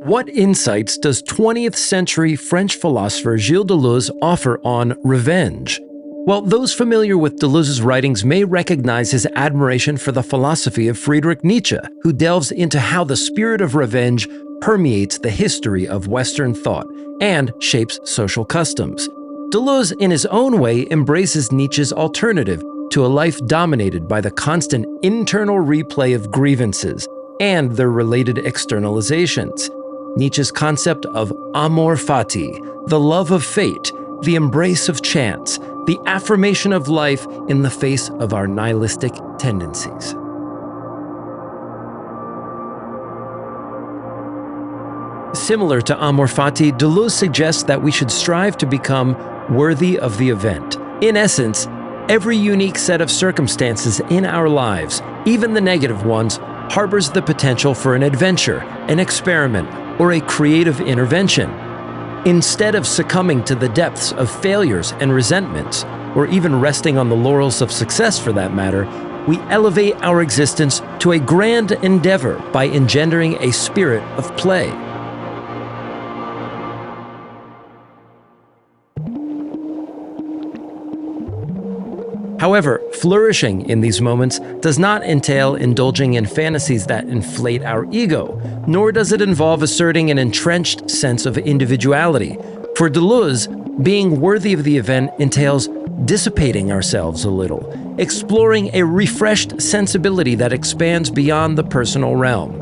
What insights does 20th century French philosopher Gilles Deleuze offer on revenge? Well, those familiar with Deleuze's writings may recognize his admiration for the philosophy of Friedrich Nietzsche, who delves into how the spirit of revenge permeates the history of Western thought and shapes social customs. Deleuze, in his own way, embraces Nietzsche's alternative to a life dominated by the constant internal replay of grievances and their related externalizations. Nietzsche's concept of Amor, Fati, the love of fate, the embrace of chance, the affirmation of life in the face of our nihilistic tendencies. Similar to Amor Fati, Deleuze suggests that we should strive to become worthy of the event. In essence, every unique set of circumstances in our lives, even the negative ones, harbors the potential for an adventure, an experiment, or a creative intervention. Instead of succumbing to the depths of failures and resentments, or even resting on the laurels of success for that matter, we elevate our existence to a grand endeavor by engendering a spirit of play. However, flourishing in these moments does not entail indulging in fantasies that inflate our ego, nor does it involve asserting an entrenched sense of individuality. For Deleuze, being worthy of the event entails dissipating ourselves a little, exploring a refreshed sensibility that expands beyond the personal realm.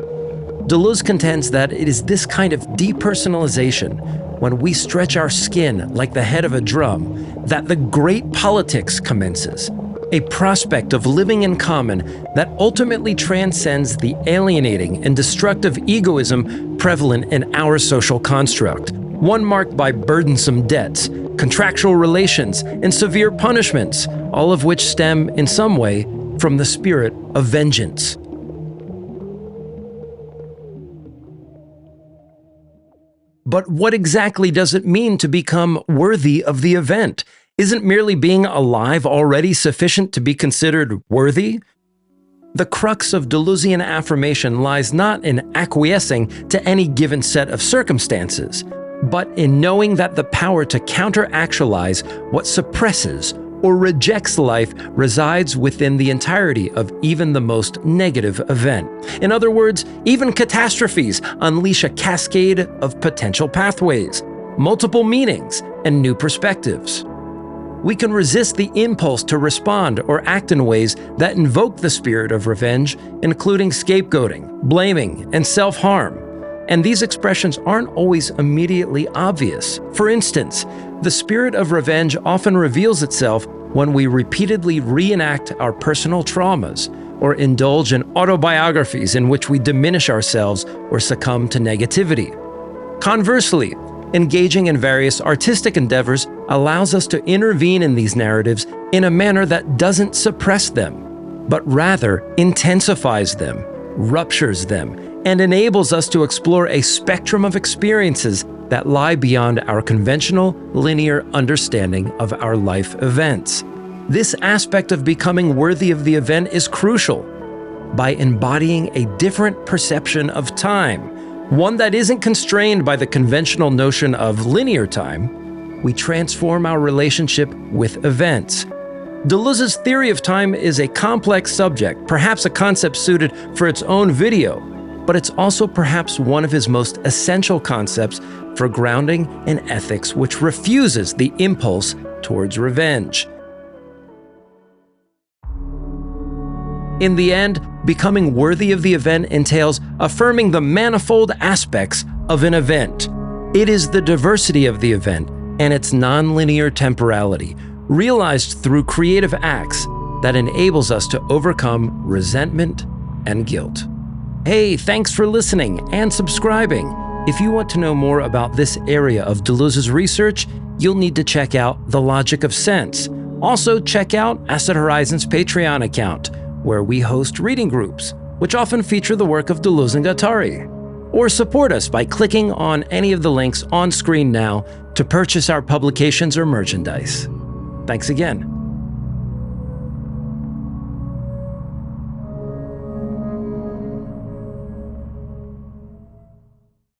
Deleuze contends that it is this kind of depersonalization, when we stretch our skin like the head of a drum, that the great politics commences, a prospect of living in common that ultimately transcends the alienating and destructive egoism prevalent in our social construct, one marked by burdensome debts, contractual relations, and severe punishments, all of which stem, in some way, from the spirit of vengeance. But what exactly does it mean to become worthy of the event? Isn't merely being alive already sufficient to be considered worthy? The crux of Deleuzian affirmation lies not in acquiescing to any given set of circumstances, but in knowing that the power to counter-actualize what suppresses or rejects life resides within the entirety of even the most negative event. In other words, even catastrophes unleash a cascade of potential pathways, multiple meanings, and new perspectives. We can resist the impulse to respond or act in ways that invoke the spirit of revenge, including scapegoating, blaming, and self-harm. And these expressions aren't always immediately obvious. For instance, the spirit of revenge often reveals itself when we repeatedly reenact our personal traumas or indulge in autobiographies in which we diminish ourselves or succumb to negativity. Conversely, engaging in various artistic endeavors allows us to intervene in these narratives in a manner that doesn't suppress them, but rather intensifies them, ruptures them, and enables us to explore a spectrum of experiences that lie beyond our conventional, linear understanding of our life events. This aspect of becoming worthy of the event is crucial. By embodying a different perception of time, one that isn't constrained by the conventional notion of linear time, we transform our relationship with events. Deleuze's theory of time is a complex subject, perhaps a concept suited for its own video, but it's also perhaps one of his most essential concepts for grounding an ethics which refuses the impulse towards revenge. In the end, becoming worthy of the event entails affirming the manifold aspects of an event. It is the diversity of the event and its nonlinear temporality, realized through creative acts, that enables us to overcome resentment and guilt. Hey, thanks for listening and subscribing. If you want to know more about this area of Deleuze's research, you'll need to check out The Logic of Sense. Also, check out Asset Horizon's Patreon account, where we host reading groups, which often feature the work of Deleuze and Guattari. Or support us by clicking on any of the links on screen now to purchase our publications or merchandise. Thanks again.